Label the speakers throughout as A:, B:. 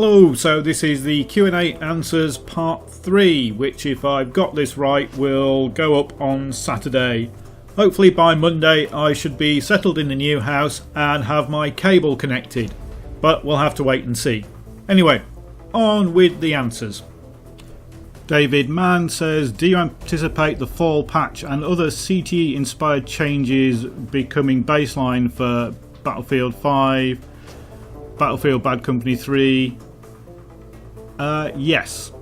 A: Hello, so this is the Q&A answers part 3, which if I've got this right will go up on Saturday. Hopefully by Monday I should be settled in the new house and have my cable connected, but we'll have to wait and see. Anyway, on with the answers. David Mann says, do you anticipate the fall patch and other CTE inspired changes becoming baseline for Battlefield 5, Battlefield Bad Company 3? Yes.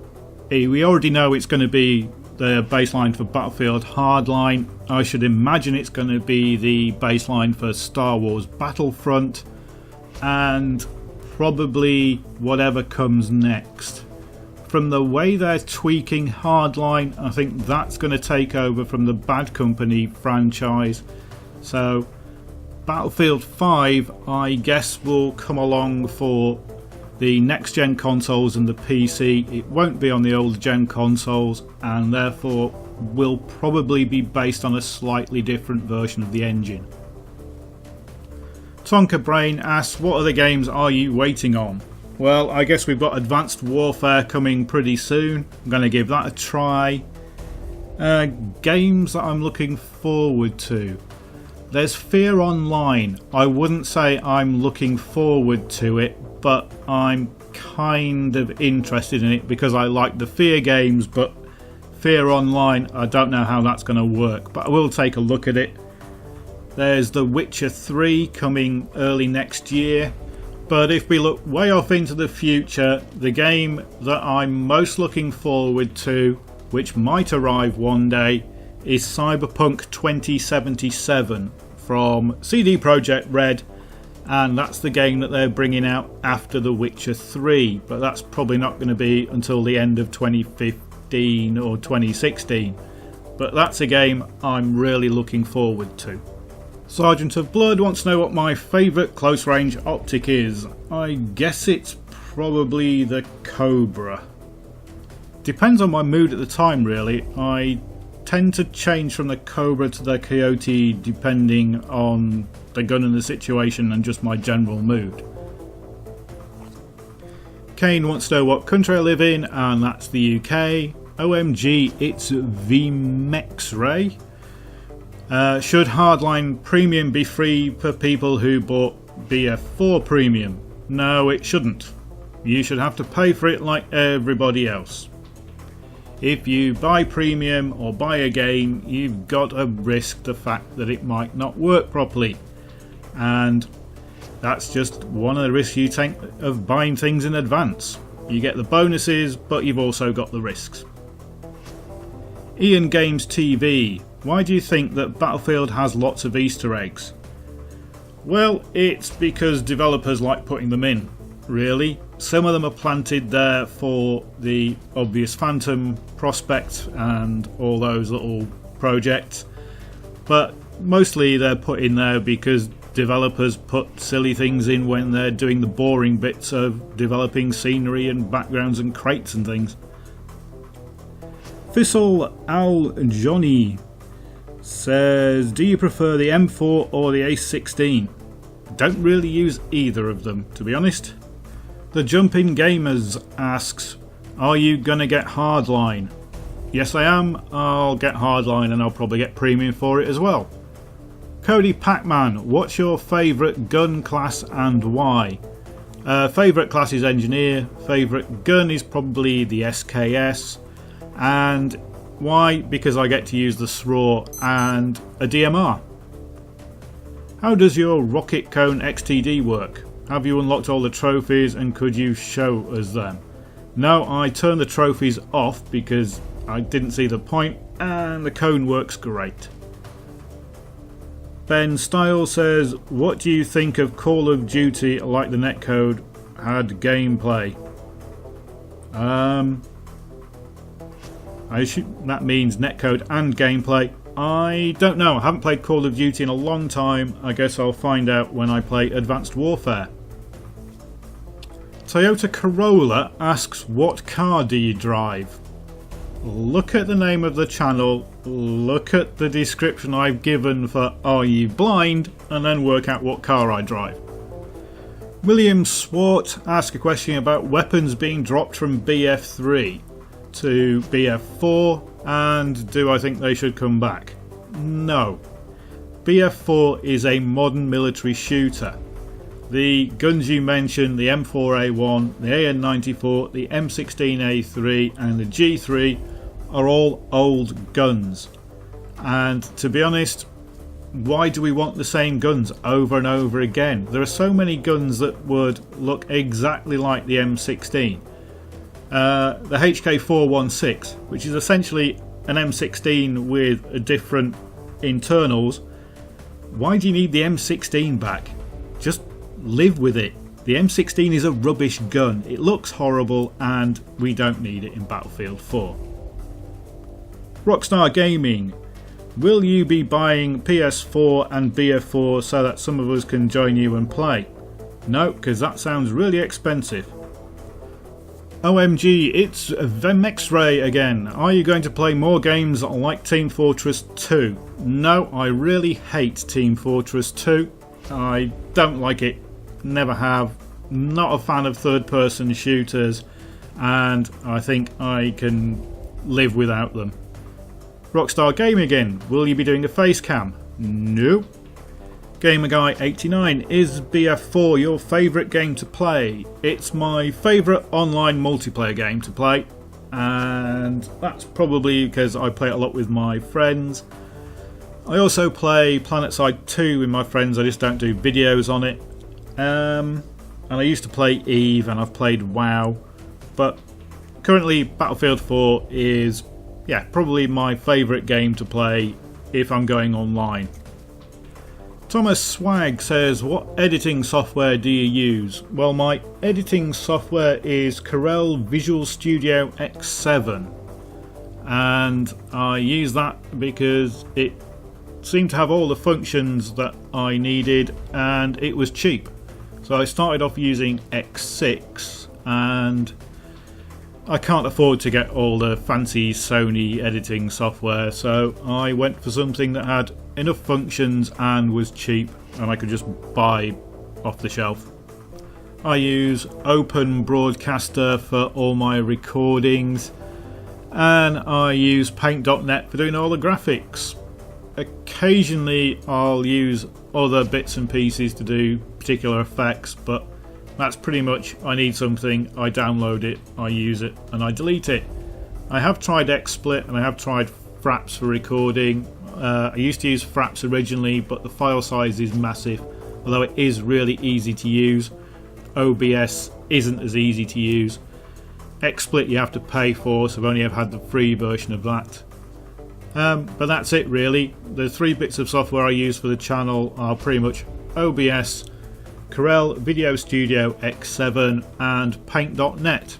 A: We already know it's going to be the baseline for Battlefield Hardline. I should imagine it's going to be the baseline for Star Wars Battlefront, and probably whatever comes next. From the way they're tweaking Hardline, I think that's going to take over from the Bad Company franchise. So Battlefield 5, I guess, will come along for the next gen consoles and the PC. It won't be on the old gen consoles, and therefore will probably be based on a slightly different version of the engine. Tonka Brain asks, what other games are you waiting on? Well, I guess we've got Advanced Warfare coming pretty soon. I'm going to give that a try. Games that I'm looking forward to. There's Fear Online. I wouldn't say I'm looking forward to it, but I'm kind of interested in it because I like the Fear games, but Fear Online, I don't know how that's going to work, but I will take a look at it. There's The Witcher 3 coming early next year. But if we look way off into the future, the game that I'm most looking forward to, which might arrive one day, is Cyberpunk 2077 from CD Projekt Red, and that's the game that they're bringing out after The Witcher 3, but that's probably not going to be until the end of 2015 or 2016. But that's a game I'm really looking forward to. Sergeant of Blood wants to know what my favourite close range optic is. I guess it's probably the Cobra. Depends on my mood at the time really. I tend to change from the Cobra to the Coyote depending on the gun and the situation and just my general mood. Kane wants to know what country I live in, and that's the UK. OMG, it's VMexRay. Should Hardline Premium be free for people who bought BF4 Premium? No, it shouldn't. You should have to pay for it like everybody else. If you buy Premium or buy a game, you've got to risk the fact that it might not work properly. And that's just one of the risks you take of buying things in advance. You get the bonuses, but you've also got the risks. Ian Games TV. Why do you think that Battlefield has lots of Easter eggs? Well, it's because developers like putting them in, really. Some of them are planted there for the obvious Phantom prospect and all those little projects, but mostly they're put in there because developers put silly things in when they're doing the boring bits of developing scenery and backgrounds and crates and things. Thistle Al Johnny says, do you prefer the M4 or the A16? Don't really use either of them, to be honest. The Jumping Gamers asks, are you gonna get Hardline? Yes I am. I'll get Hardline and I'll probably get Premium for it as well. Cody Pacman, what's your favourite gun class and why? Favourite class is Engineer, favourite gun is probably the SKS, and why? Because I get to use the SRAW and a DMR. How does your Rocket Cone XTD work? Have you unlocked all the trophies and could you show us them? No, I turned the trophies off because I didn't see the point, and the cone works great. Ben Style says, what do you think of Call of Duty like the netcode had gameplay? I assume that means netcode and gameplay. I don't know. I haven't played Call of Duty in a long time. I guess I'll find out when I play Advanced Warfare. Toyota Corolla asks, what car do you drive? Look at the name of the channel, look at the description I've given for Are You Blind, and then work out what car I drive. William Swart asked a question about weapons being dropped from BF3 to BF4, and do I think they should come back? No. BF4 is a modern military shooter. The guns you mentioned, the M4A1, the AN94, the M16A3 and the G3 are all old guns. And to be honest, why do we want the same guns over and over again? There are so many guns that would look exactly like the M16. The HK416, which is essentially an M16 with different internals. Why do you need the M16 back? Just live with it. The M16 is a rubbish gun. It looks horrible and we don't need it in Battlefield 4. Rockstar Gaming. Will you be buying PS4 and BF4 so that some of us can join you and play? No, because that sounds really expensive. OMG, it's Vemexray again. Are you going to play more games like Team Fortress 2? No, I really hate Team Fortress 2. I don't like it. Never have. Not a fan of third-person shooters, and I think I can live without them. Rockstar Gaming again. Will you be doing a face cam? No. GamerGuy89, is BF4 your favourite game to play? It's my favourite online multiplayer game to play, and that's probably because I play it a lot with my friends. I also play PlanetSide 2 with my friends, I just don't do videos on it. And I used to play EVE and I've played WoW, but currently Battlefield 4 is probably my favourite game to play if I'm going online. Thomas Swag says, what editing software do you use? Well, my editing software is Corel Visual Studio X7, and I use that because it seemed to have all the functions that I needed and it was cheap. So I started off using X6, and I can't afford to get all the fancy Sony editing software, so I went for something that had enough functions and was cheap and I could just buy off the shelf. I use Open Broadcaster for all my recordings, and I use Paint.net for doing all the graphics. Occasionally I'll use other bits and pieces to do particular effects, but that's pretty much, I need something, I download it, I use it, and I delete it. I have tried XSplit and I have tried Fraps for recording. I used to use Fraps originally, but the file size is massive, although it is really easy to use. OBS isn't as easy to use. XSplit you have to pay for, so I've only ever had the free version of that. But that's it really. The three bits of software I use for the channel are pretty much OBS, Corel Video Studio X7 and Paint.net,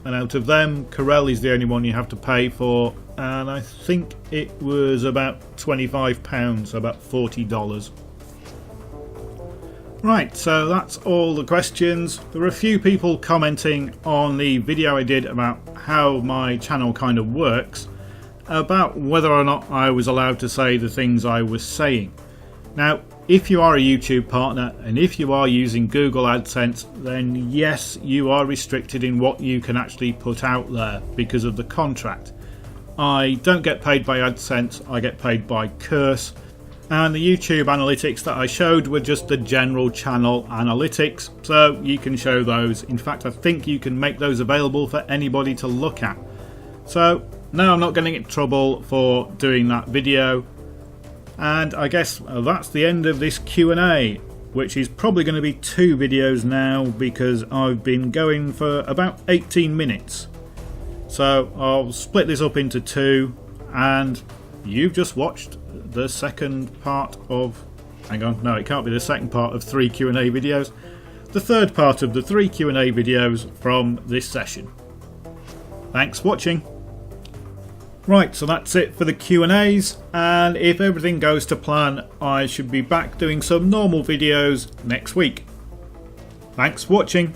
A: and out of them Corel is the only one you have to pay for, and I think it was about £25, so about $40. Right, so that's all the questions. There were a few people commenting on the video I did about how my channel kind of works, about whether or not I was allowed to say the things I was saying. Now, if you are a YouTube partner and if you are using Google AdSense, then yes, you are restricted in what you can actually put out there because of the contract. I don't get paid by AdSense, I get paid by Curse, and the YouTube analytics that I showed were just the general channel analytics, so you can show those. In fact, I think you can make those available for anybody to look at. So now I'm not getting in trouble for doing that video. And I guess that's the end of this Q&A, which is probably going to be 2 videos now because I've been going for about 18 minutes. So I'll split this up into 2, and you've just watched the second part of... hang on, no, it can't be the second part of 3 Q&A videos. The third part of the 3 Q&A videos from this session. Thanks for watching. Right, so that's it for the Q&As, and if everything goes to plan, I should be back doing some normal videos next week. Thanks for watching.